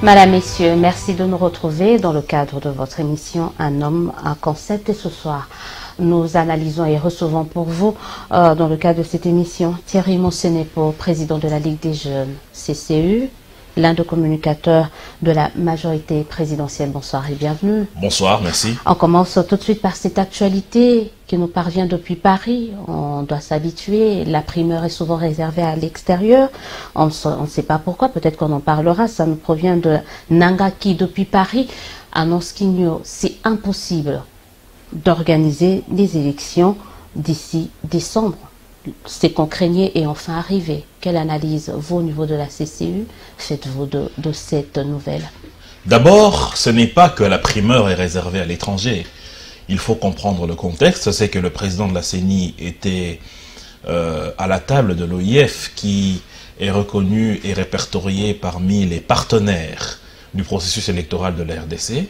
Madame, Messieurs, merci de nous retrouver dans le cadre de votre émission Un homme, un concept. Et ce soir, nous analysons et recevons pour vous, dans le cadre de cette émission, Thierry Monsenepo, président de la Ligue des jeunes CCU, l'un des communicateurs de la majorité présidentielle. Bonsoir et bienvenue. Bonsoir, merci. On commence tout de suite par cette actualité qui nous parvient depuis Paris. On doit s'habituer. La primeur est souvent réservée à l'extérieur. On ne sait pas pourquoi. Peut-être qu'on en parlera. Ça nous provient de Nanga qui, depuis Paris, annonce qu'il c'est impossible d'organiser des élections d'ici décembre. C'est qu'on craignait et enfin arrivé. Quelle analyse, vous, au niveau de la CCU, faites-vous de cette nouvelle? D'abord, ce n'est pas que la primeur est réservée à l'étranger. Il faut comprendre le contexte. C'est que le président de la CENI était à la table de l'OIF, qui est reconnu et répertorié parmi les partenaires du processus électoral de la RDC.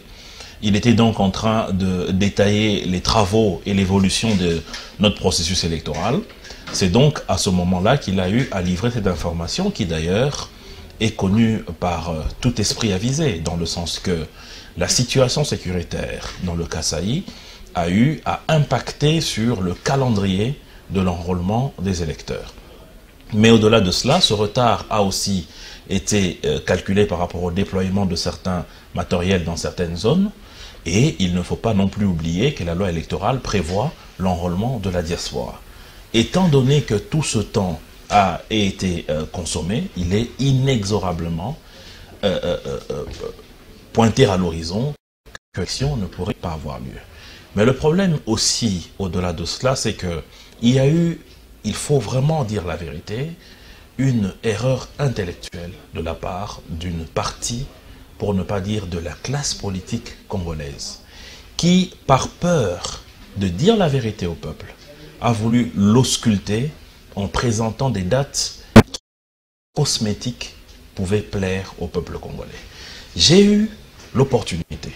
Il était donc en train de détailler les travaux et l'évolution de notre processus électoral. C'est donc à ce moment-là qu'il a eu à livrer cette information qui d'ailleurs est connue par tout esprit avisé, dans le sens que la situation sécuritaire dans le Kasaï a eu à impacter sur le calendrier de l'enrôlement des électeurs. Mais au-delà de cela, ce retard a aussi été calculé par rapport au déploiement de certains matériels dans certaines zones. Et il ne faut pas non plus oublier que la loi électorale prévoit l'enrôlement de la diaspora. Étant donné que tout ce temps a été consommé, il est inexorablement pointé à l'horizon que l'élection ne pourrait pas avoir lieu. Mais le problème aussi, au-delà de cela, c'est que il y a eu, il faut vraiment dire la vérité, une erreur intellectuelle de la part d'une partie, pour ne pas dire de la classe politique congolaise, qui, par peur de dire la vérité au peuple, a voulu l'ausculter en présentant des dates qui, cosmétiques, pouvaient plaire au peuple congolais. J'ai eu l'opportunité,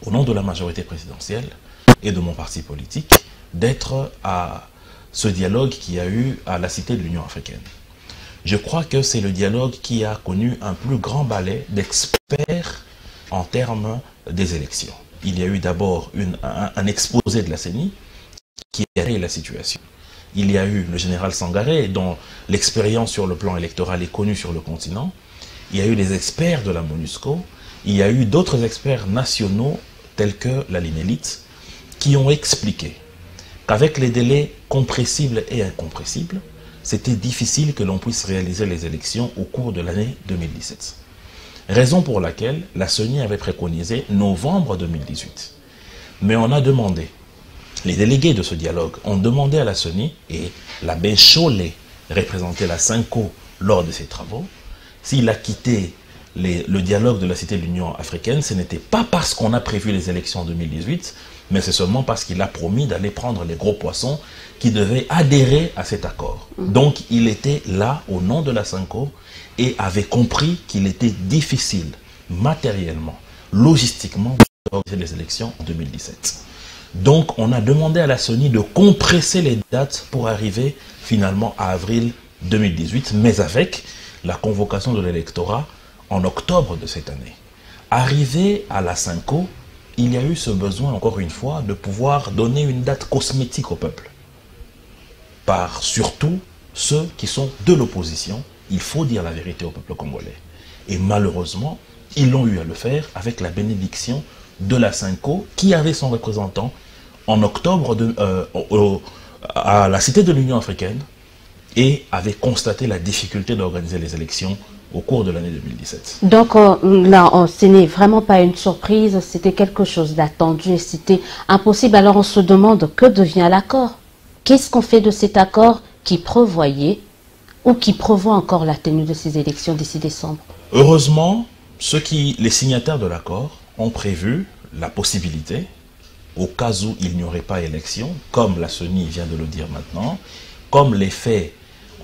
au nom de la majorité présidentielle et de mon parti politique, d'être à ce dialogue qu'il y a eu à la Cité de l'Union africaine. Je crois que c'est le dialogue qui a connu un plus grand balai d'experts en termes des élections. Il y a eu d'abord un exposé de la CENI qui a réglé la situation. Il y a eu le général Sangaré, dont l'expérience sur le plan électoral est connue sur le continent. Il y a eu les experts de la MONUSCO. Il y a eu d'autres experts nationaux, tels que la Linélite, qui ont expliqué qu'avec les délais compressibles et incompressibles, c'était difficile que l'on puisse réaliser les élections au cours de l'année 2017. Raison pour laquelle la CENI avait préconisé novembre 2018. Mais on a demandé, les délégués de ce dialogue ont demandé à la CENI, et l'abbé Chollet représentait la CENCO lors de ses travaux, s'il a quitté le dialogue de la Cité de l'Union africaine, ce n'était pas parce qu'on a prévu les élections en 2018, mais c'est seulement parce qu'il a promis d'aller prendre les gros poissons qui devaient adhérer à cet accord. Donc il était là au nom de la CENCO et avait compris qu'il était difficile matériellement, logistiquement, d'organiser les élections en 2017. Donc on a demandé à la CENI de compresser les dates pour arriver finalement à avril 2018, mais avec la convocation de l'électorat en octobre de cette année. Arrivé à la CENCO, il y a eu ce besoin, encore une fois, de pouvoir donner une date cosmétique au peuple. Par surtout ceux qui sont de l'opposition, il faut dire la vérité au peuple congolais. Et malheureusement, ils l'ont eu à le faire avec la bénédiction de la CENCO, qui avait son représentant en octobre à la Cité de l'Union africaine et avait constaté la difficulté d'organiser les élections au cours de l'année 2017. Donc là, ce n'est vraiment pas une surprise, c'était quelque chose d'attendu et c'était impossible. Alors on se demande, que devient l'accord? Qu'est-ce qu'on fait de cet accord qui prévoyait ou qui prévoit encore la tenue de ces élections d'ici décembre? Heureusement, les signataires de l'accord ont prévu la possibilité, au cas où il n'y aurait pas élection, comme la CENI vient de le dire maintenant, comme les faits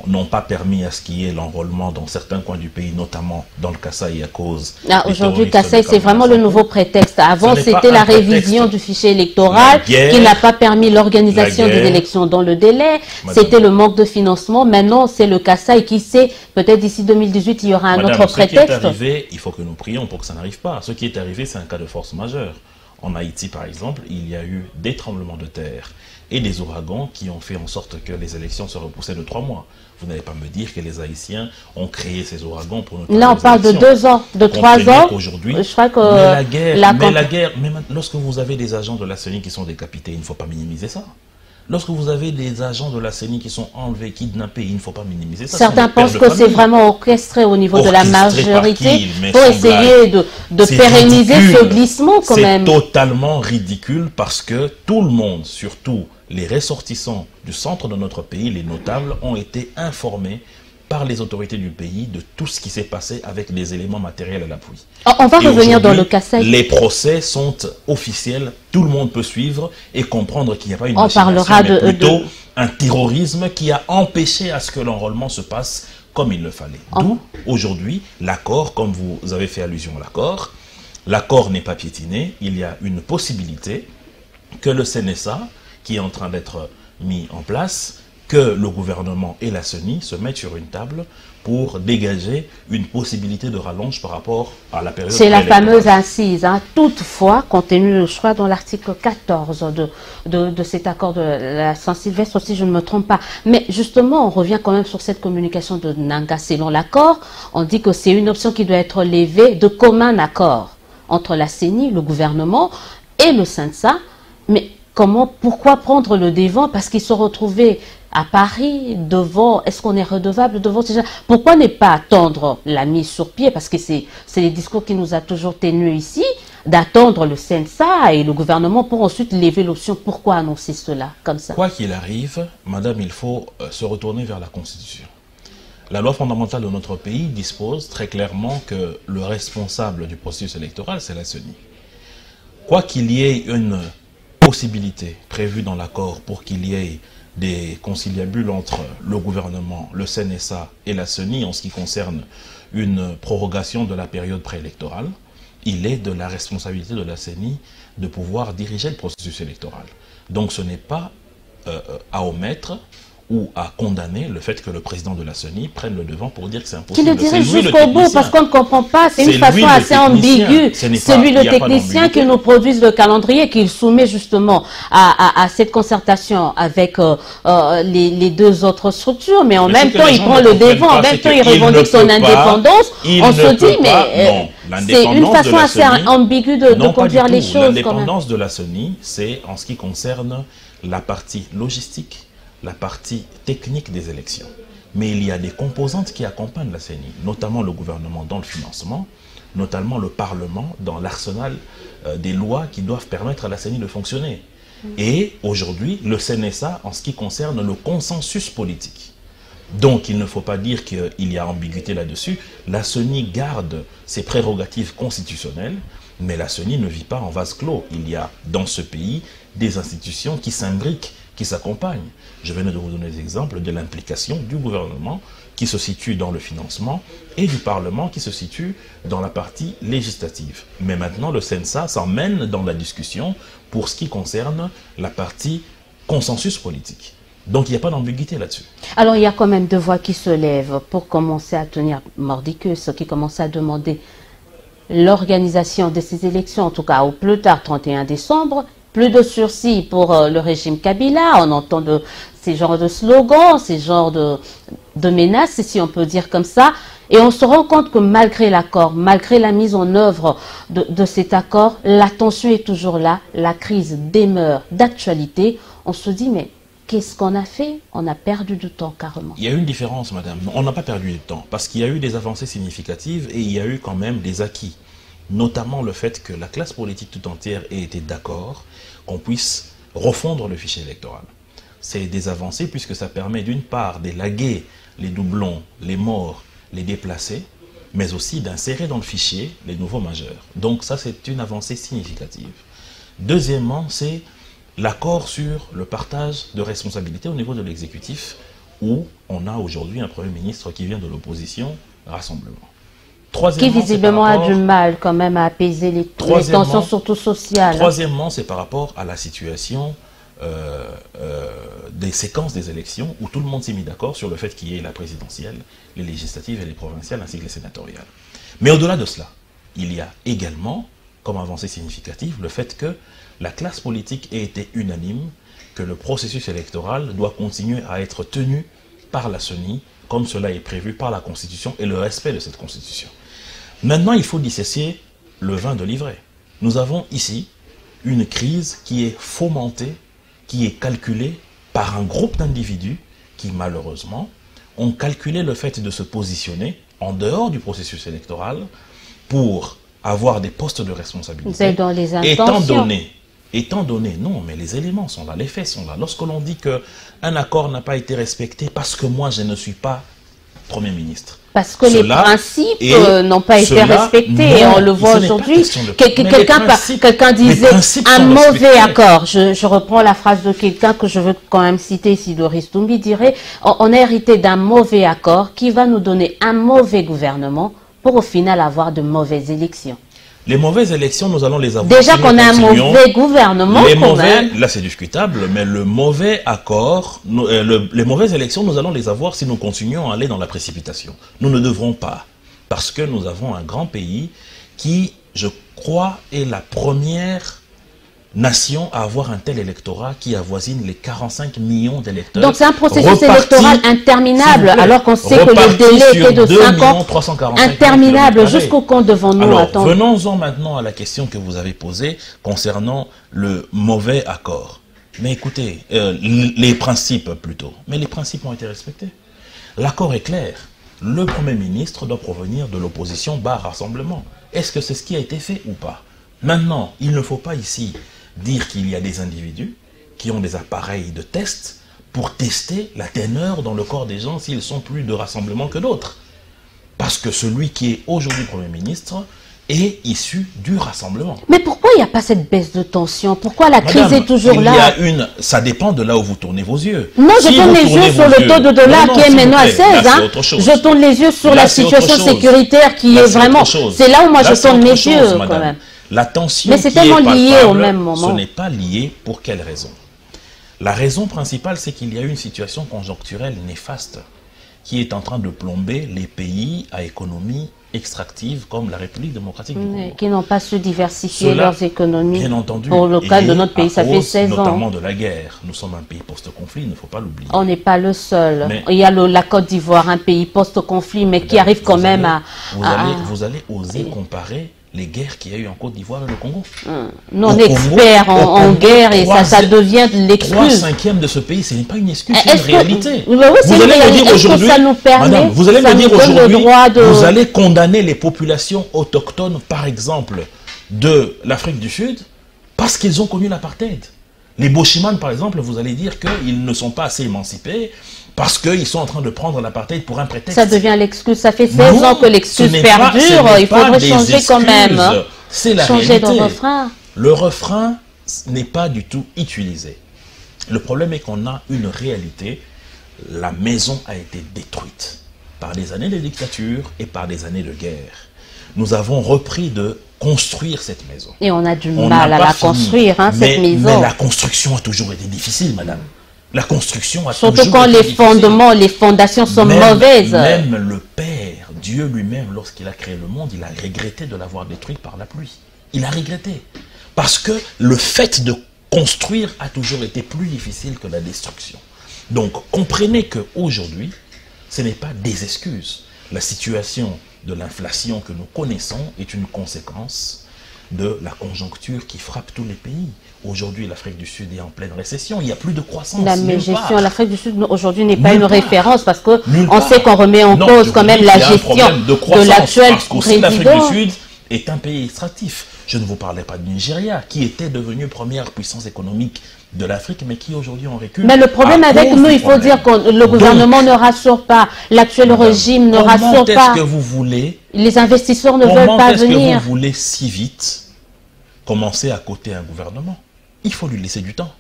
n'ont pas permis à ce qu'il y ait l'enrôlement dans certains coins du pays, notamment dans le Kasaï à cause... Aujourd'hui, Kasaï, c'est vraiment le nouveau prétexte. Avant, c'était la révision du fichier électoral qui n'a pas permis l'organisation des élections dans le délai. C'était le manque de financement. Maintenant, c'est le Kasaï qui sait, peut-être d'ici 2018, il y aura un autre prétexte. Ce qui est arrivé, il faut que nous prions pour que ça n'arrive pas. Ce qui est arrivé, c'est un cas de force majeure. En Haïti, par exemple, il y a eu des tremblements de terre et des ouragans qui ont fait en sorte que les élections se repoussaient de 3 mois. Vous n'allez pas me dire que les Haïtiens ont créé ces ouragans pour nous... Là, on parle de 2 ans, de 3 ans. Aujourd'hui, je crois que mais lorsque vous avez des agents de la CENI qui sont décapités, il ne faut pas minimiser ça. Lorsque vous avez des agents de la CENI qui sont enlevés, kidnappés, il ne faut pas minimiser ça. Certains pensent que c'est vraiment orchestré au niveau de la majorité pour essayer de pérenniser ce glissement quand même. C'est totalement ridicule parce que tout le monde, surtout les ressortissants du centre de notre pays, les notables, ont été informés par les autorités du pays de tout ce qui s'est passé avec des éléments matériels à l'appui. On va revenir dans le Kasaï. Les procès sont officiels, tout le monde peut suivre et comprendre qu'il n'y a pas une machination, mais plutôt un terrorisme qui a empêché à ce que l'enrôlement se passe comme il le fallait. D'où, aujourd'hui, l'accord, comme vous avez fait allusion à l'accord n'est pas piétiné, il y a une possibilité que le CNSA, qui est en train d'être mis en place, que le gouvernement et la CENI se mettent sur une table pour dégager une possibilité de rallonge par rapport à la période. C'est la fameuse incise. Hein. Toutefois, compte tenu, je crois, dans l'article 14 de cet accord de la Saint-Sylvestre, si je ne me trompe pas. Mais justement, on revient quand même sur cette communication de Nanga. Selon l'accord, on dit que c'est une option qui doit être levée de commun accord entre la CENI, le gouvernement et le CNSA. Mais pourquoi prendre le devant? Parce qu'ils se retrouvaient à Paris, devant, est-ce qu'on est redevable devant ces gens? Pourquoi ne pas attendre la mise sur pied? Parce que c'est les discours qui nous a toujours tenus ici, d'attendre le CNSA et le gouvernement pour ensuite lever l'option. Pourquoi annoncer cela comme ça? Quoi qu'il arrive, madame, il faut se retourner vers la Constitution. La loi fondamentale de notre pays dispose très clairement que le responsable du processus électoral, c'est la CENI. Quoi qu'il y ait une possibilité prévue dans l'accord pour qu'il y ait des conciliabules entre le gouvernement, le CNSA et la CENI en ce qui concerne une prorogation de la période préélectorale, il est de la responsabilité de la CENI de pouvoir diriger le processus électoral. Donc ce n'est pas à omettre ou à condamner le fait que le président de la CENI prenne le devant pour dire que c'est impossible. Qui le dirige jusqu'au bout, parce qu'on ne comprend pas. C'est une façon assez ambiguë. C'est lui le technicien qui nous produise le calendrier, qu'il soumet justement à cette concertation avec les 2 autres structures, mais en même temps, il prend le devant, en même temps, il revendique son indépendance. On se dit, mais c'est une façon assez ambiguë de conduire les choses. L'indépendance de la CENI, c'est en ce qui concerne la partie logistique, la partie technique des élections. Mais il y a des composantes qui accompagnent la CENI, notamment le gouvernement dans le financement, notamment le Parlement dans l'arsenal des lois qui doivent permettre à la CENI de fonctionner. Et aujourd'hui, le CNSA en ce qui concerne le consensus politique. Donc il ne faut pas dire qu'il y a ambiguïté là-dessus. La CENI garde ses prérogatives constitutionnelles, mais la CENI ne vit pas en vase clos. Il y a dans ce pays des institutions qui s'imbriquent, qui s'accompagnent. Je venais de vous donner des exemples de l'implication du gouvernement qui se situe dans le financement et du Parlement qui se situe dans la partie législative. Mais maintenant, le CNSA s'emmène dans la discussion pour ce qui concerne la partie consensus politique. Donc il n'y a pas d'ambiguïté là-dessus. Alors il y a quand même 2 voix qui se lèvent pour commencer à tenir mordicus, qui commencent à demander l'organisation de ces élections, en tout cas au plus tard 31 décembre, plus de sursis pour le régime Kabila. On entend ces genres de slogans, ces genres de menaces, si on peut dire comme ça. Et on se rend compte que malgré l'accord, malgré la mise en œuvre de cet accord, la tension est toujours là, la crise demeure d'actualité. On se dit, mais qu'est-ce qu'on a fait? On a perdu du temps carrément. Il y a une différence, madame. On n'a pas perdu du temps, parce qu'il y a eu des avancées significatives et il y a eu quand même des acquis. Notamment le fait que la classe politique tout entière ait été d'accord qu'on puisse refondre le fichier électoral. C'est des avancées puisque ça permet d'une part d'élaguer les doublons, les morts, les déplacés, mais aussi d'insérer dans le fichier les nouveaux majeurs. Donc ça, c'est une avancée significative. Deuxièmement, c'est l'accord sur le partage de responsabilités au niveau de l'exécutif où on a aujourd'hui un Premier ministre qui vient de l'opposition, Rassemblement. Qui visiblement a du mal quand même à apaiser les tensions, surtout sociales. Troisièmement, c'est par rapport à la situation des séquences des élections où tout le monde s'est mis d'accord sur le fait qu'il y ait la présidentielle, les législatives et les provinciales ainsi que les sénatoriales. Mais au-delà de cela, il y a également, comme avancée significative, le fait que la classe politique ait été unanime que le processus électoral doit continuer à être tenu par la CENI, comme cela est prévu par la Constitution et le respect de cette Constitution. Maintenant, il faut dissocier le vin de l'ivraie. Nous avons ici une crise qui est fomentée, qui est calculée par un groupe d'individus qui, malheureusement, ont calculé le fait de se positionner en dehors du processus électoral pour avoir des postes de responsabilité. C'est dans les intentions. Étant donné, non, mais les éléments sont là, les faits sont là. Lorsque l'on dit qu'un accord n'a pas été respecté parce que moi je ne suis pas Premier ministre. Parce que les principes n'ont pas été respectés. Non, on le voit aujourd'hui. Quelqu'un disait un mauvais accord. Je reprends la phrase de quelqu'un que je veux quand même citer ici, Doris Toumbi dirait, on a hérité d'un mauvais accord qui va nous donner un mauvais gouvernement pour au final avoir de mauvaises élections. Les mauvaises élections, nous allons les avoir. Déjà qu'on a un mauvais gouvernement, là c'est discutable, mais le mauvais accord, les mauvaises élections, nous allons les avoir si nous continuons à aller dans la précipitation. Nous ne devrons pas, parce que nous avons un grand pays qui, je crois, est la première nation à avoir un tel électorat qui avoisine les 45 millions d'électeurs. Donc c'est un processus électoral interminable, alors qu'on sait que le délai était de 5 ans, interminable. Jusqu'au quand devons-nous attendre? Venons-en maintenant à la question que vous avez posée concernant le mauvais accord. Mais écoutez, les principes plutôt. Mais les principes ont été respectés. L'accord est clair. Le Premier ministre doit provenir de l'opposition bar rassemblement. Est-ce que c'est ce qui a été fait ou pas? Maintenant, il ne faut pas ici dire qu'il y a des individus qui ont des appareils de test pour tester la teneur dans le corps des gens s'ils sont plus de rassemblement que d'autres. Parce que celui qui est aujourd'hui Premier ministre est issu du rassemblement. Mais pourquoi il n'y a pas cette baisse de tension? Pourquoi la crise est toujours là? Ça dépend de là où vous tournez vos yeux. Non, je tourne les yeux sur le taux de dollar qui est maintenant à 16. Je tourne les yeux sur la situation sécuritaire qui est vraiment... C'est là où moi je tourne mes yeux quand même. La tension, mais c'est tellement lié au même moment. Ce n'est pas lié pour quelle raison? La raison principale, c'est qu'il y a une situation conjoncturelle néfaste qui est en train de plomber les pays à économie extractive comme la République démocratique du Congo. Qui n'ont pas su diversifier leurs économies. Bien entendu. Pour le cas de notre pays, ça fait 16 ans. Notamment de la guerre. Nous sommes un pays post-conflit, il ne faut pas l'oublier. On n'est pas le seul. Mais il y a la Côte d'Ivoire, un pays post-conflit, mais qui arrive quand même à... Vous allez oser comparer les guerres qu'il y a eu en Côte d'Ivoire et le Congo. Nous, on est experts en guerre et ça devient l'excuse. 3/5 de ce pays, ce n'est pas une excuse, c'est une réalité. Oui, vous allez me dire aujourd'hui, madame, vous allez me dire aujourd'hui, vous allez condamner les populations autochtones, par exemple, de l'Afrique du Sud, parce qu'ils ont connu l'apartheid. Les Boshiman, par exemple, vous allez dire qu'ils ne sont pas assez émancipés, parce qu'ils sont en train de prendre l'apartheid pour un prétexte. Ça devient l'excuse. Ça fait 16 ans que l'excuse perdure. Il faudrait changer quand même. C'est la changer réalité. de refrain. Le refrain n'est pas du tout utilisé. Le problème est qu'on a une réalité. La maison a été détruite par des années de dictature et par des années de guerre. Nous avons repris de construire cette maison. Et on a du mal à la construire, cette maison. Mais la construction a toujours été difficile, madame. La construction a surtout toujours quand été les fondements, les fondations sont mauvaises. Même le Père, Dieu lui-même, lorsqu'il a créé le monde, il a regretté de l'avoir détruit par la pluie. Il a regretté. Parce que le fait de construire a toujours été plus difficile que la destruction. Donc, comprenez qu'aujourd'hui, ce n'est pas des excuses. La situation de l'inflation que nous connaissons est une conséquence de la conjoncture qui frappe tous les pays. Aujourd'hui, l'Afrique du Sud est en pleine récession. Il n'y a plus de croissance. La gestion, l'Afrique du Sud aujourd'hui n'est pas une référence parce que on sait qu'on remet en cause quand même la gestion de l'actuel président. L'Afrique du Sud est un pays extractif. Je ne vous parlais pas du Nigeria, qui était devenu première puissance économique de l'Afrique, mais qui aujourd'hui en recule. Mais le problème avec nous, il faut dire que le gouvernement ne rassure pas, l'actuel régime ne rassure pas. Comment est-ce que vous voulez... Les investisseurs ne veulent pas venir. Comment est-ce que vous voulez si vite commencer à côté un gouvernement? Il faut lui laisser du temps.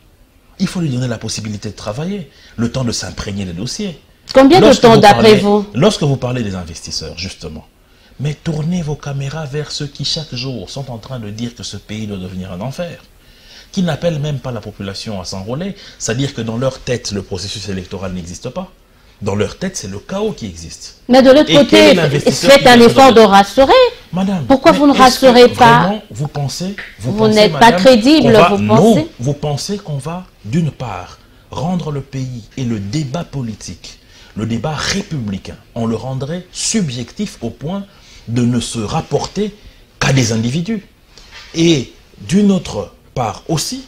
Il faut lui donner la possibilité de travailler, le temps de s'imprégner des dossiers. Combien de temps d'après vous? Lorsque vous parlez des investisseurs, justement, mais tournez vos caméras vers ceux qui chaque jour sont en train de dire que ce pays doit devenir un enfer, qui n'appellent même pas la population à s'enrôler, c'est-à-dire que dans leur tête, le processus électoral n'existe pas. Dans leur tête, c'est le chaos qui existe. Mais de l'autre côté, faites un effort de rassurer. Madame, pourquoi vous ne rassurez pas? Vraiment, vous n'êtes pas crédible, vous pensez? Non, vous pensez qu'on va, d'une part, rendre le pays et le débat politique, le débat républicain, on le rendrait subjectif au point de ne se rapporter qu'à des individus. Et d'une autre part aussi,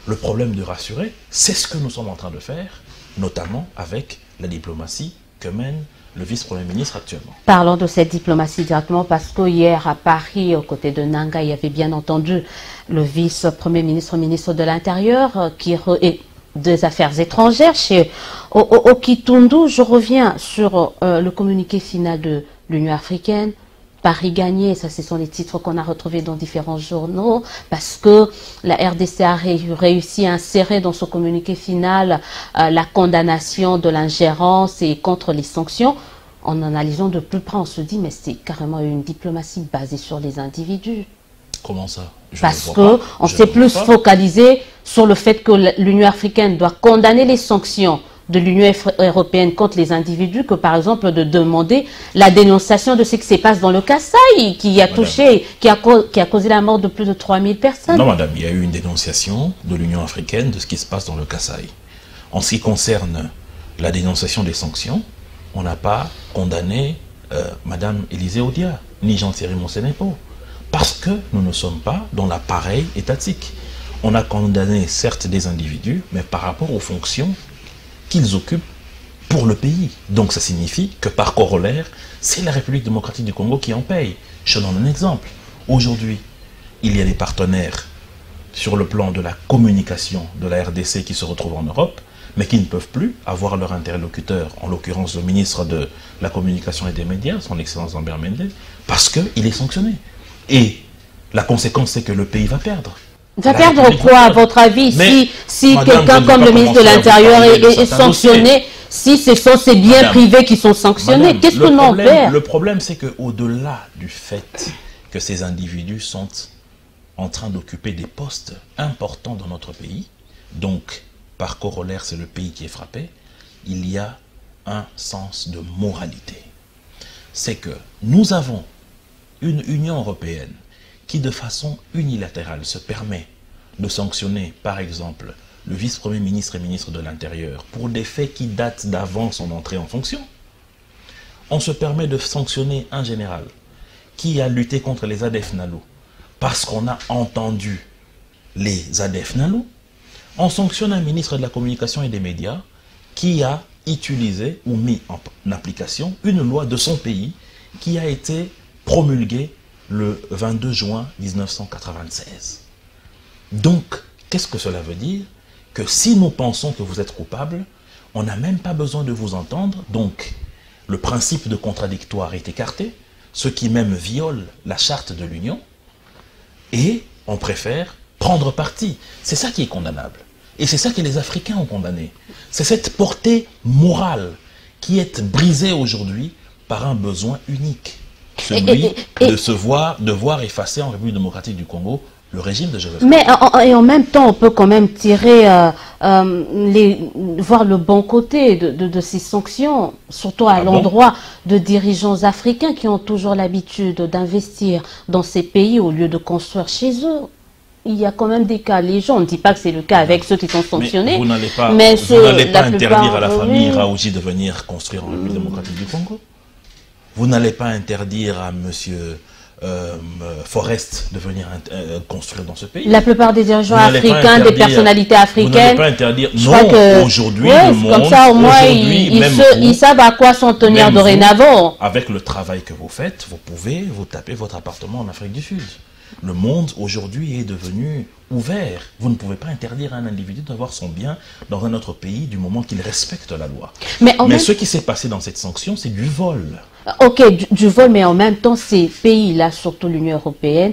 le problème de rassurer, c'est ce que nous sommes en train de faire, notamment avec la diplomatie que mène le vice-premier ministre actuellement. Parlons de cette diplomatie directement parce que hier à Paris, aux côtés de Nanga, il y avait bien entendu le vice-premier ministre, ministre de l'Intérieur et des Affaires étrangères chez Okitundu. Je reviens sur le communiqué final de l'Union africaine. Paris gagné, ça ce sont les titres qu'on a retrouvés dans différents journaux, parce que la RDC a réussi à insérer dans son communiqué final la condamnation de l'ingérence et contre les sanctions. En analysant de plus près, on se dit, mais c'est carrément une diplomatie basée sur les individus. Comment ça? Parce qu'on s'est plus focalisé sur le fait que l'Union africaine doit condamner les sanctions de l'Union européenne contre les individus que par exemple de demander la dénonciation de ce qui se passe dans le Kasaï, qui a touché, qui a causé la mort de plus de 3000 personnes. Non madame, il y a eu une dénonciation de l'Union africaine de ce qui se passe dans le Kasaï. En ce qui concerne la dénonciation des sanctions, on n'a pas condamné madame Élisée Odia, ni Jean-Thierry Monsenepo, parce que nous ne sommes pas dans l'appareil étatique. On a condamné certes des individus, mais par rapport aux fonctions qu'ils occupent pour le pays. Donc ça signifie que par corollaire, c'est la République démocratique du Congo qui en paye. Je donne un exemple. Aujourd'hui, il y a des partenaires sur le plan de la communication de la RDC qui se retrouvent en Europe, mais qui ne peuvent plus avoir leur interlocuteur, en l'occurrence le ministre de la Communication et des Médias, son Excellence Lambert Mende, parce qu'il est sanctionné. Et la conséquence, c'est que le pays va perdre. Va perdre quoi, à votre avis, si quelqu'un comme le ministre de l'Intérieur est sanctionné, si ce sont ces biens privés qui sont sanctionnés, qu'est-ce que l'on perd? Le problème, c'est qu'au-delà du fait que ces individus sont en train d'occuper des postes importants dans notre pays, donc par corollaire, c'est le pays qui est frappé, il y a un sens de moralité. C'est que nous avons une Union européenne qui de façon unilatérale se permet de sanctionner, par exemple, le vice-premier ministre et ministre de l'Intérieur pour des faits qui datent d'avant son entrée en fonction. On se permet de sanctionner un général qui a lutté contre les ADF NALU parce qu'on a entendu les ADF NALU. On sanctionne un ministre de la Communication et des Médias qui a utilisé ou mis en application une loi de son pays qui a été promulguée le 22 juin 1996. Donc, qu'est-ce que cela veut dire? Que si nous pensons que vous êtes coupable, on n'a même pas besoin de vous entendre. Donc, le principe de contradictoire est écarté, ce qui même viole la charte de l'Union, et on préfère prendre parti. C'est ça qui est condamnable. Et c'est ça que les Africains ont condamné. C'est cette portée morale qui est brisée aujourd'hui par un besoin unique. Celui de voir effacer en République démocratique du Congo le régime de Joseph. Mais en même temps, on peut quand même tirer, voir le bon côté de ces sanctions, surtout à l'endroit de dirigeants africains qui ont toujours l'habitude d'investir dans ces pays au lieu de construire chez eux. Il y a quand même des cas légers. On ne dit pas que c'est le cas avec ceux qui sont sanctionnés. Mais vous n'allez pas interdire à la famille Raoji de venir construire en République démocratique du Congo. Vous n'allez pas interdire à monsieur Forest de venir construire dans ce pays. La plupart des dirigeants africains, des personnalités africaines. Vous n'allez pas interdire. Non, aujourd'hui, le monde. Comme ça, au moins, ils savent à quoi s'en tenir dorénavant. Avec le travail que vous faites, vous pouvez vous taper votre appartement en Afrique du Sud. Le monde aujourd'hui est devenu ouvert. Vous ne pouvez pas interdire à un individu d'avoir son bien dans un autre pays du moment qu'il respecte la loi. Mais ce qui s'est passé dans cette sanction, c'est du vol. Ok, du vol, mais en même temps, ces pays-là, surtout l'Union européenne,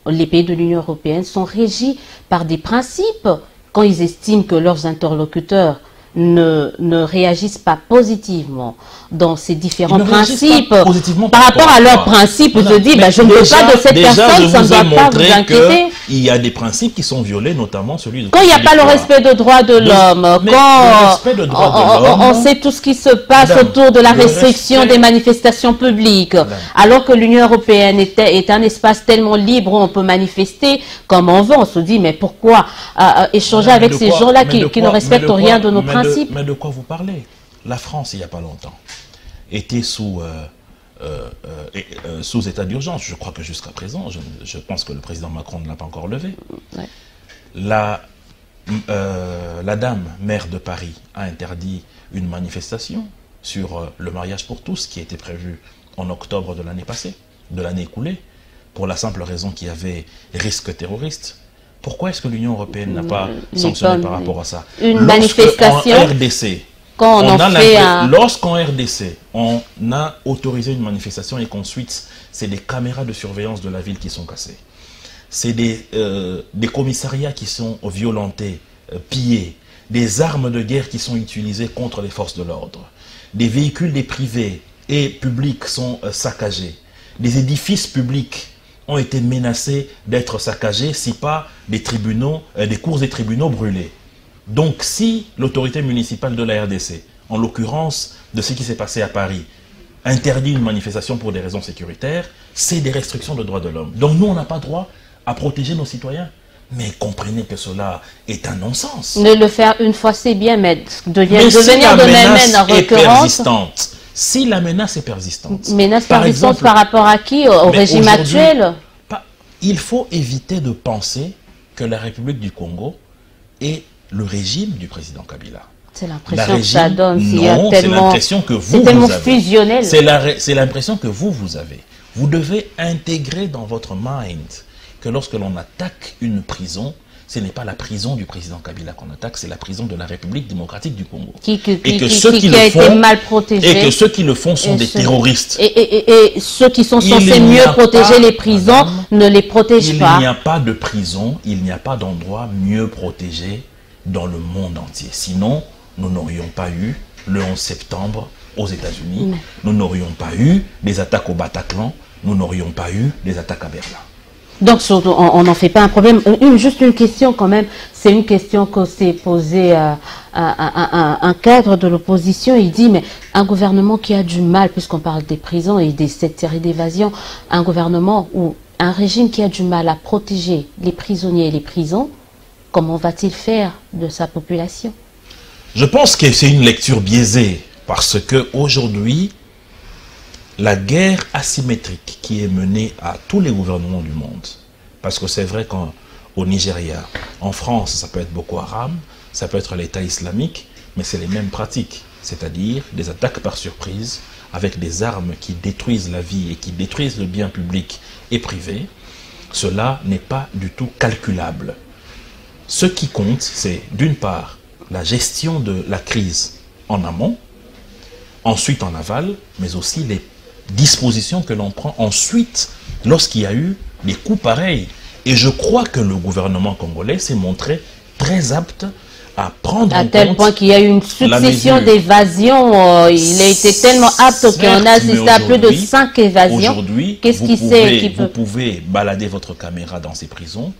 les pays de l'Union européenne sont régis par des principes quand ils estiment que leurs interlocuteurs ne réagissent pas positivement dans ces différents principes, par rapport à leurs principes, je dis, je ne veux pas de cette personne, ça ne doit pas vous inquiéter. Il y a des principes qui sont violés, notamment celui de... Quand il n'y a pas le respect de droits de l'homme, quand on sait tout ce qui se passe autour de la restriction des manifestations publiques, alors que l'Union européenne est un espace tellement libre où on peut manifester comme on veut, on se dit, mais pourquoi échanger avec ces gens-là qui ne respectent rien de nos principes? Mais de quoi vous parlez? La France, il n'y a pas longtemps, était sous état d'urgence. Je crois que jusqu'à présent, je pense que le président Macron ne l'a pas encore levé. Ouais. La dame maire de Paris a interdit une manifestation sur le mariage pour tous qui était prévue en octobre de l'année passée, de l'année écoulée, pour la simple raison qu'il y avait risque terroriste. Pourquoi est-ce que l'Union européenne n'a pas sanctionné par rapport à ça? Une manifestation en RDC, lorsqu'en RDC, on a autorisé une manifestation et qu'ensuite, c'est des caméras de surveillance de la ville qui sont cassées. C'est des commissariats qui sont violentés, pillés, des armes de guerre qui sont utilisées contre les forces de l'ordre, des véhicules des privés et publics sont saccagés, des édifices publics ont été menacés d'être saccagés, si pas des tribunaux, des cours des tribunaux brûlés. Donc si l'autorité municipale de la RDC, en l'occurrence de ce qui s'est passé à Paris, interdit une manifestation pour des raisons sécuritaires, c'est des restrictions de droits de l'homme. Donc nous, on n'a pas droit à protéger nos citoyens. Mais comprenez que cela est un non-sens. Ne le faire une fois, c'est bien, mais devenir de même en récurrence... Si la menace est persistante. Menace persistante par rapport à qui? Au régime actuel? Il faut éviter de penser que la République du Congo est le régime du président Kabila. C'est l'impression que ça donne. Non, c'est l'impression que vous avez. C'est fusionnel. C'est l'impression que vous avez. Vous devez intégrer dans votre mind que lorsque l'on attaque une prison, ce n'est pas la prison du président Kabila qu'on attaque, c'est la prison de la République démocratique du Congo. Qui a été mal protégée. Et que ceux qui le font sont des terroristes. Et ceux qui sont censés mieux protéger les prisons ne les protègent pas. Il n'y a pas de prison, il n'y a pas d'endroit mieux protégé dans le monde entier. Sinon, nous n'aurions pas eu le 11 septembre aux États-Unis, nous n'aurions pas eu des attaques au Bataclan, nous n'aurions pas eu des attaques à Berlin. Donc, on n'en fait pas un problème. Juste une question quand même. C'est une question que s'est posée un cadre de l'opposition. Il dit, mais un gouvernement qui a du mal, puisqu'on parle des prisons et de cette série d'évasions, un gouvernement ou un régime qui a du mal à protéger les prisonniers et les prisons, comment va-t-il faire de sa population? Je pense que c'est une lecture biaisée, parce que aujourd'hui, la guerre asymétrique qui est menée à tous les gouvernements du monde, parce que c'est vrai qu'au Nigeria, en France, ça peut être Boko Haram, ça peut être l'État islamique, mais c'est les mêmes pratiques, c'est-à-dire des attaques par surprise avec des armes qui détruisent la vie et qui détruisent le bien public et privé. Cela n'est pas du tout calculable. Ce qui compte, c'est d'une part la gestion de la crise en amont, ensuite en aval, mais aussi les dispositions que l'on prend ensuite lorsqu'il y a eu des coups pareils. Et je crois que le gouvernement congolais s'est montré très apte à prendre en compte... À tel point qu'il y a eu une succession d'évasions. Il a été tellement apte qu'on a assisté à plus de 5 évasions. Aujourd'hui, vous pouvez balader votre caméra dans ces prisons.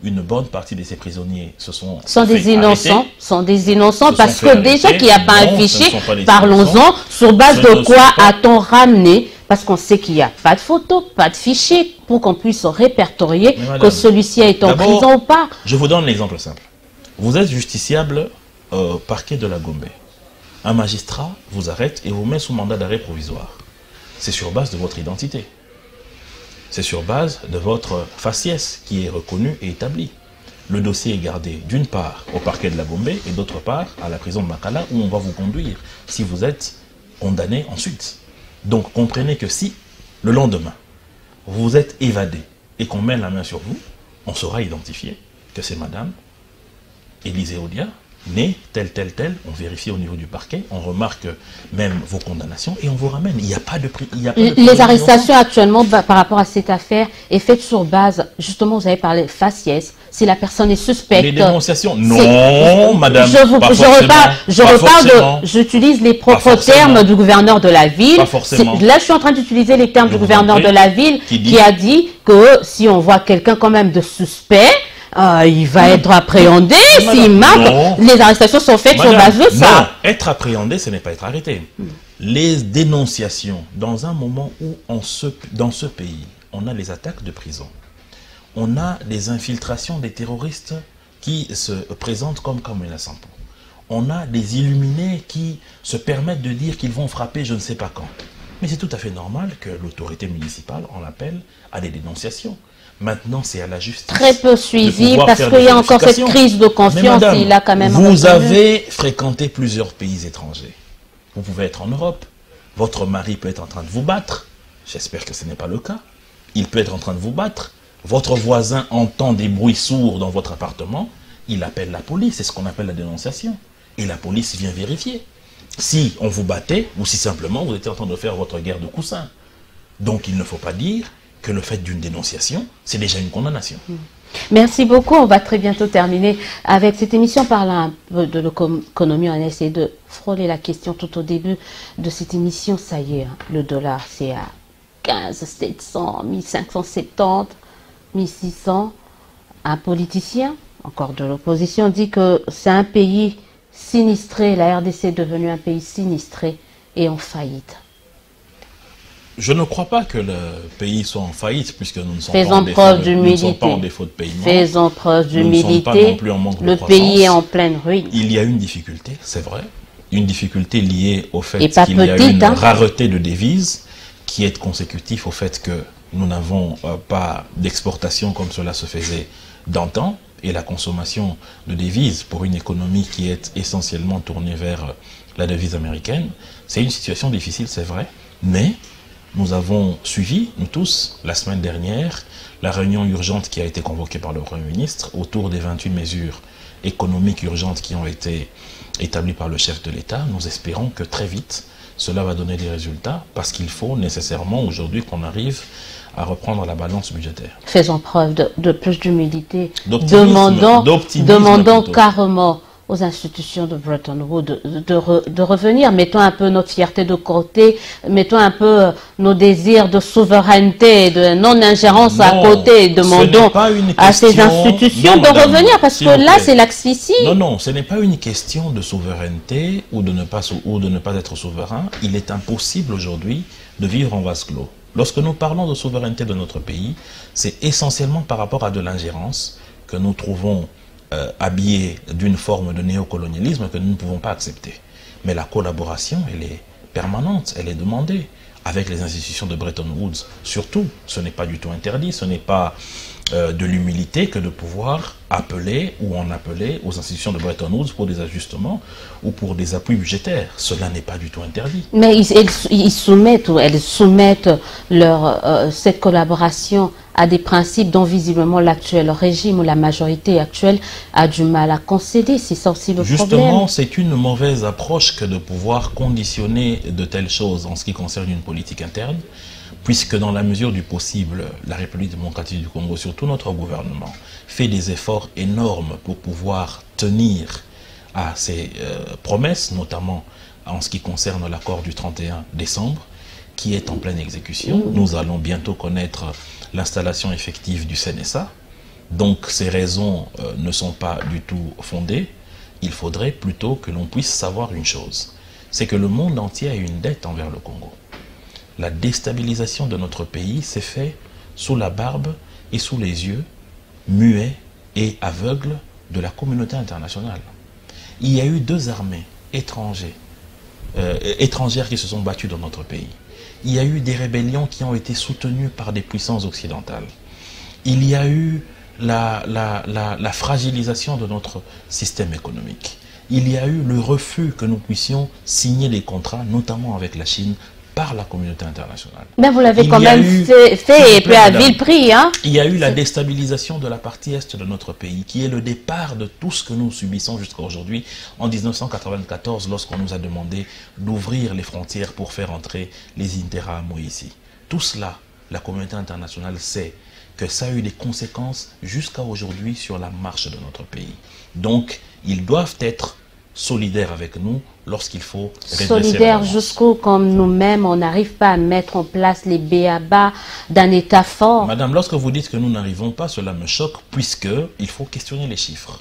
Une bonne partie de ces prisonniers sont des innocents parce que déjà qu'il n'y a pas un fichier, parlons-en, sur base de quoi a-t-on ramené, parce qu'on sait qu'il n'y a pas de photo, pas de fichier, pour qu'on puisse répertorier que celui-ci est en prison ou pas. Je vous donne un exemple simple. Vous êtes justiciable au parquet de la Gombe. Un magistrat vous arrête et vous met sous mandat d'arrêt provisoire. C'est sur base de votre identité. C'est sur base de votre faciès qui est reconnu et établi. Le dossier est gardé d'une part au parquet de la Gombe et d'autre part à la prison de Makala où on va vous conduire si vous êtes condamné ensuite. Donc comprenez que si le lendemain vous êtes évadé et qu'on met la main sur vous, on saura identifier que c'est madame Élisée Odia, née telle, on vérifie au niveau du parquet, on remarque même vos condamnations et on vous ramène. Il n'y a pas de prix. Les arrestations actuellement par rapport à cette affaire est faite sur base, justement vous avez parlé faciès, si la personne est suspecte. Les dénonciations, non, madame. J'utilise les propres termes du gouverneur de la ville. Pas forcément. Là, je suis en train d'utiliser les termes du gouverneur de la ville qui a dit que si on voit quelqu'un quand même de suspect, il va être appréhendé. S'il marque, les arrestations sont faites sur base de ça. Non, être appréhendé, ce n'est pas être arrêté. Les dénonciations, dans un moment où dans ce pays, on a les attaques de prison, on a les infiltrations des terroristes qui se présentent comme Kamwina Sampo, on a des illuminés qui se permettent de dire qu'ils vont frapper je ne sais pas quand. Mais c'est tout à fait normal que l'autorité municipale en appelle à des dénonciations. Maintenant, c'est à la justice. Très peu suivi parce qu'il y a encore cette crise de confiance. Madame, il a quand même vous avez fréquenté plusieurs pays étrangers. Vous pouvez être en Europe. Votre mari peut être en train de vous battre. J'espère que ce n'est pas le cas. Il peut être en train de vous battre. Votre voisin entend des bruits sourds dans votre appartement. Il appelle la police. C'est ce qu'on appelle la dénonciation. Et la police vient vérifier si on vous battait ou si simplement vous étiez en train de faire votre guerre de coussins. Donc il ne faut pas dire que le fait d'une dénonciation, c'est déjà une condamnation. Merci beaucoup. On va très bientôt terminer avec cette émission parlant un peu de l'économie. On a essayé de frôler la question tout au début de cette émission. Ça y est, le dollar, c'est à 15 700, 1570, 1600. Un politicien, encore de l'opposition, dit que c'est un pays sinistré. La RDC est devenue un pays sinistré et en faillite. Je ne crois pas que le pays soit en faillite, puisque nous ne sommes pas en défaut de paiement. Faisons preuve d'humilité. Le pays est en pleine ruine. Il y a une difficulté, c'est vrai. Une difficulté liée au fait qu'il y a une rareté de devises qui est consécutif au fait que nous n'avons pas d'exportation comme cela se faisait d'antan. Et la consommation de devises pour une économie qui est essentiellement tournée vers la devise américaine, c'est une situation difficile, c'est vrai, mais nous avons suivi, nous tous, la semaine dernière, la réunion urgente qui a été convoquée par le Premier ministre autour des 28 mesures économiques urgentes qui ont été établies par le chef de l'État. Nous espérons que très vite, cela va donner des résultats parce qu'il faut nécessairement aujourd'hui qu'on arrive à reprendre la balance budgétaire. Faisons preuve de plus d'humilité. Demandons carrément aux institutions de Bretton Woods de revenir. Mettons un peu notre fierté de côté, mettons un peu nos désirs de souveraineté, de non-ingérence à côté. Demandons à ces institutions de revenir parce que là, c'est l'asphyxie. Non, ce n'est pas une question de souveraineté ou de ne pas être souverain. Il est impossible aujourd'hui de vivre en vase clos. Lorsque nous parlons de souveraineté de notre pays, c'est essentiellement par rapport à de l'ingérence que nous trouvons habillée d'une forme de néocolonialisme que nous ne pouvons pas accepter. Mais la collaboration, elle est permanente, elle est demandée avec les institutions de Bretton Woods. Surtout, ce n'est pas du tout interdit, ce n'est pas de l'humilité que de pouvoir appeler ou en appeler aux institutions de Bretton Woods pour des ajustements ou pour des appuis budgétaires. Cela n'est pas du tout interdit. Mais elles soumettent cette collaboration à des principes dont visiblement l'actuel régime ou la majorité actuelle a du mal à concéder. C'est ça aussi le problème. Justement, c'est une mauvaise approche que de pouvoir conditionner de telles choses en ce qui concerne une politique interne, puisque dans la mesure du possible, la République démocratique du Congo, surtout notre gouvernement, fait des efforts énormes pour pouvoir tenir à ses promesses, notamment en ce qui concerne l'accord du 31 décembre, qui est en pleine exécution. Nous allons bientôt connaître l'installation effective du CNSA. Donc ces raisons ne sont pas du tout fondées. Il faudrait plutôt que l'on puisse savoir une chose, c'est que le monde entier a une dette envers le Congo. La déstabilisation de notre pays s'est faite sous la barbe et sous les yeux muets et aveugles de la communauté internationale. Il y a eu 2 armées étrangères qui se sont battues dans notre pays. Il y a eu des rébellions qui ont été soutenues par des puissances occidentales. Il y a eu la fragilisation de notre système économique. Il y a eu le refus que nous puissions signer des contrats, notamment avec la Chine, par la communauté internationale. Mais vous l'avez quand même fait et puis à vil prix. Hein? Il y a eu la déstabilisation de la partie est de notre pays, qui est le départ de tout ce que nous subissons jusqu'à aujourd'hui, en 1994, lorsqu'on nous a demandé d'ouvrir les frontières pour faire entrer les Interahamwe ici. Tout cela la communauté internationale sait que ça a eu des conséquences jusqu'à aujourd'hui sur la marche de notre pays. Donc, ils doivent être solidaires avec nous lorsqu'il faut redresser solidaires jusqu'où, comme nous-mêmes, on n'arrive pas à mettre en place les b.a.-ba d'un État fort. Madame, lorsque vous dites que nous n'arrivons pas, cela me choque, puisque il faut questionner les chiffres.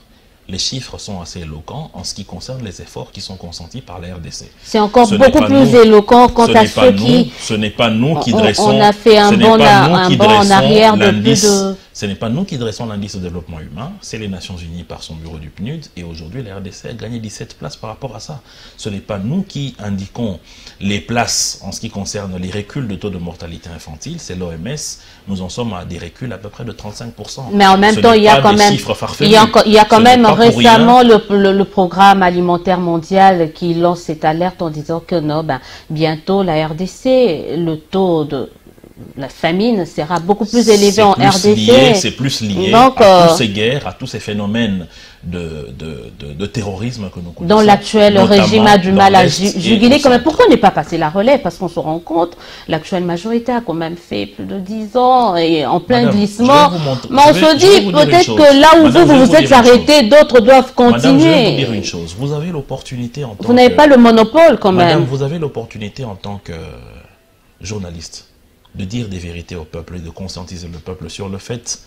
Les chiffres sont assez éloquents en ce qui concerne les efforts qui sont consentis par la RDC. C'est encore beaucoup plus éloquent quant à ceux qui... Ce n'est pas nous qui dressons... On a fait un bond en arrière de plus de... Ce n'est pas nous qui dressons l'indice de développement humain, c'est les Nations Unies par son bureau du PNUD, et aujourd'hui la RDC a gagné 17 places par rapport à ça. Ce n'est pas nous qui indiquons les places en ce qui concerne les reculs de taux de mortalité infantile, c'est l'OMS, nous en sommes à des reculs à peu près de 35%. Mais en même temps, il y a quand même, récemment le programme alimentaire mondial qui lance cette alerte en disant que non, bientôt la RDC, le taux de la famine sera beaucoup plus élevé en RDC. C'est plus lié à tous ces guerres, à tous ces phénomènes de terrorisme que nous connaissons. Dont l'actuel régime a du mal à juguler. Pourquoi ne pas passer la relève? Parce qu'on se rend compte, l'actuelle majorité a quand même fait plus de 10 ans et en plein glissement. Mais on se dit peut-être que là où vous vous êtes arrêté, d'autres doivent continuer. Madame, je vais vous dire une chose. Vous avez l'opportunité en tant que... Vous n'avez pas le monopole quand même. Madame, vous avez l'opportunité en tant que journaliste de dire des vérités au peuple et de conscientiser le peuple sur le fait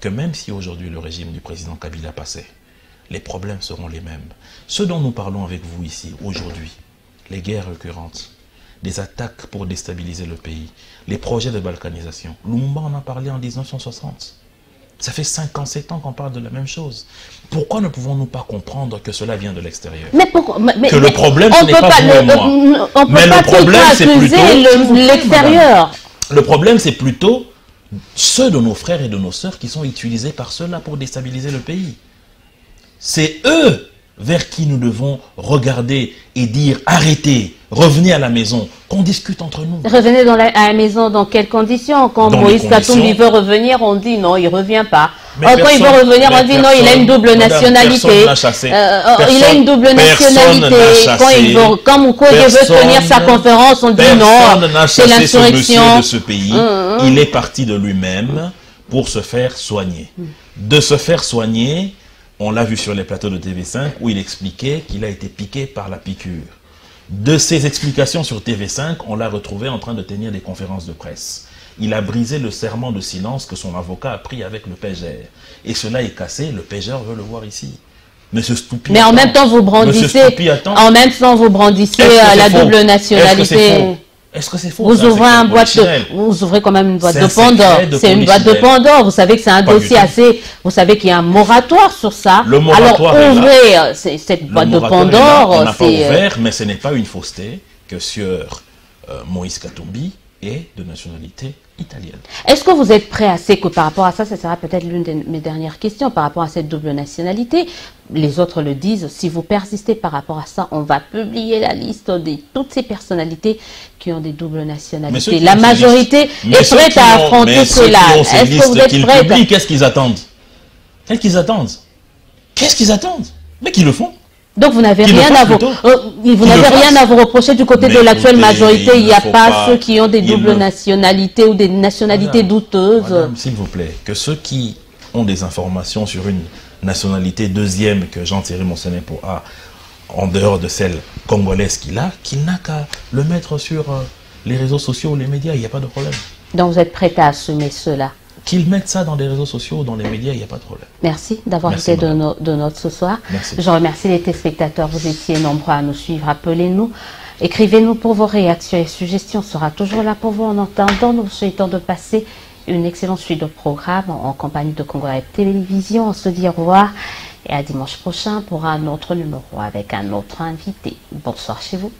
que même si aujourd'hui le régime du président Kabila passait, les problèmes seront les mêmes. Ce dont nous parlons avec vous ici, aujourd'hui, les guerres récurrentes, des attaques pour déstabiliser le pays, les projets de balkanisation. Lumumba en a parlé en 1960. Ça fait 5 ans, 7 ans qu'on parle de la même chose. Pourquoi ne pouvons-nous pas comprendre que cela vient de l'extérieur? Que le problème, ce n'est pas vous et moi. On ne peut pas accuser l'extérieur. Le problème, c'est plutôt ceux de nos frères et de nos sœurs qui sont utilisés par ceux-là pour déstabiliser le pays. C'est eux vers qui nous devons regarder et dire arrêtez, revenez à la maison, qu'on discute entre nous. Revenez à la maison dans quelles conditions? Quand Moïse Katumbi veut revenir, on dit non, il ne revient pas. Quand il veut revenir, on dit non, il a une double nationalité. Il a une double nationalité. Quand Mukwege veut tenir sa conférence, on dit non, c'est l'insurrection. De ce pays, il est parti de lui-même pour se faire soigner. De se faire soigner, on l'a vu sur les plateaux de TV5 où il expliquait qu'il a été piqué par la piqûre. De ses explications sur TV5, on l'a retrouvé en train de tenir des conférences de presse. Il a brisé le serment de silence que son avocat a pris avec le PGR. Et cela est cassé, le PGR veut le voir ici. Mais en même temps, vous brandissez, la double nationalité. Est-ce que c'est faux? Vous ouvrez quand même une boîte de Pandore. C'est une boîte de Pandore. Vous savez que c'est un dossier assez... Vous savez qu'il y a un moratoire sur ça. Le moratoire alors, ouvrez cette boîte de Pandore. On n'a pas ouvert, mais ce n'est pas une fausseté que sur Moïse Katumbi est de nationalité italienne. Est-ce que vous êtes prêt à ce que par rapport à ça, ça sera peut-être l'une de mes dernières questions, par rapport à cette double nationalité, les autres le disent, si vous persistez par rapport à ça, on va publier la liste de toutes ces personnalités qui ont des doubles nationalités. La majorité est prête à affronter cela. Est-ce que vous êtes prêts? Qu'est-ce qu'ils attendent? Qu'est-ce qu'ils attendent? Qu'est-ce qu'ils attendent? Mais qu'ils le font. Donc vous n'avez rien à vous reprocher du côté de l'actuelle majorité. Il n'y a pas ceux qui ont des doubles nationalités ou des nationalités douteuses. S'il vous plaît, que ceux qui ont des informations sur une nationalité deuxième que Jean-Thierry Monsenepo a, en dehors de celle congolaise qu'il n'a qu'à le mettre sur les réseaux sociaux ou les médias, il n'y a pas de problème. Donc vous êtes prêt à assumer cela? Qu'ils mettent ça dans les réseaux sociaux ou dans les médias, il n'y a pas de problème. Merci d'avoir été de notre ce soir. Merci. Je remercie les téléspectateurs. Vous étiez nombreux à nous suivre. Appelez-nous. Écrivez-nous pour vos réactions et suggestions. On sera toujours là pour vous. En attendant, nous souhaitons de passer une excellente suite de programmes en compagnie de Congo Web Télévision. On se dit au revoir et à dimanche prochain pour un autre numéro avec un autre invité. Bonsoir chez vous.